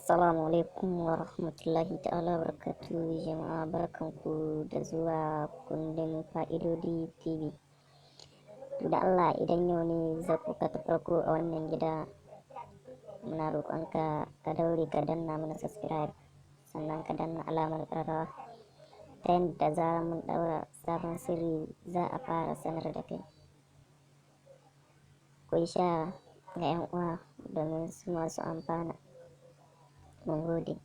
Assalamu alaikum wa rahmatullahi ta'ala barakatuhu jama'a, barkanku da zuwa kundin fa'idodi TV. Da Allah idan yau ne ka ta farko a wannan gida, muna roƙonka ka daure ka danna mana subscribe, sannan ka danna alamar ƙararrawa ta yadda za mun ɗaura sabon sirri za a fara sanar da kai. Ku sha ga 'yan uwa domin su masu amfana. Mun gode.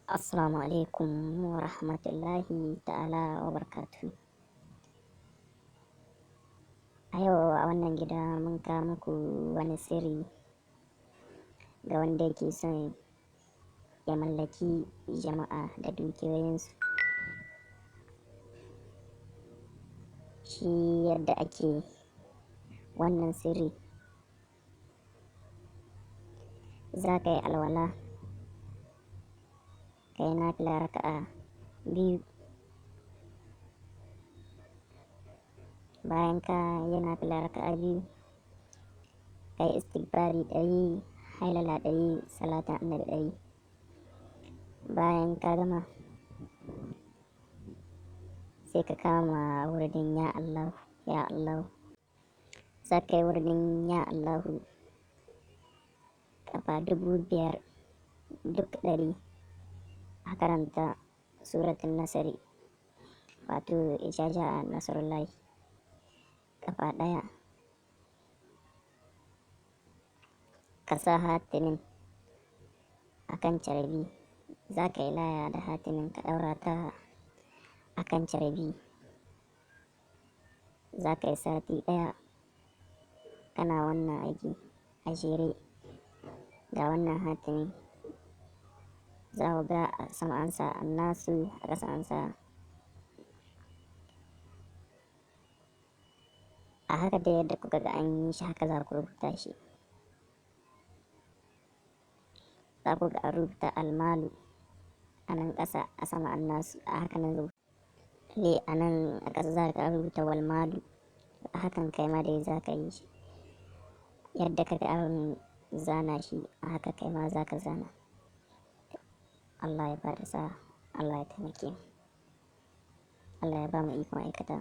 Assalamu alaikum wa rahmatullahi ta'ala wa barakatuhu. A yau a wannan gida mun kawo muku wani sirri ga wanda yake son ya mallaki jama'a da dukiyoyinsu. Shi yadda ake wannan sirri, za ka yi alwala, ka yi nafila raka'a biyu. Bayan ka yi nafila raka'a biyu, ka yi istighfari 100, hailala 100, salatin annabi 100. Bayan ka gama, sai ka kama wuridin ya Allah ya Allah. Za ka yi wuridin ya Allahu kafa 5000 duk 100. A karanta suratun nasari, wato ijaja a nasarullahi kafa 1. Ka sa hatimin a kan carbi, za ka yi laya da hatimin ka ɗaura ta a kan carbi. Za ka yi sati 1 kana wannan aiki a jere ga wannan hatimi. Za ku ga a sama an sa annasu, a ƙasa an sa. A haka da yadda kuka ga an yi shi, haka za ku rubuta shi. Za ku ga an rubuta almalu a nan ƙasa, a sama annasu, a haka nan rubuta. A nan a ƙasa za ka rubuta walmalu, a hakan kai ma dai za ka yi shi. Yadda ka ga an zana shi, a haka kai ma za ka zana. Allah ya bada sa'a, Allah ya taimake mu, Allah ya ba mu ikon aikata.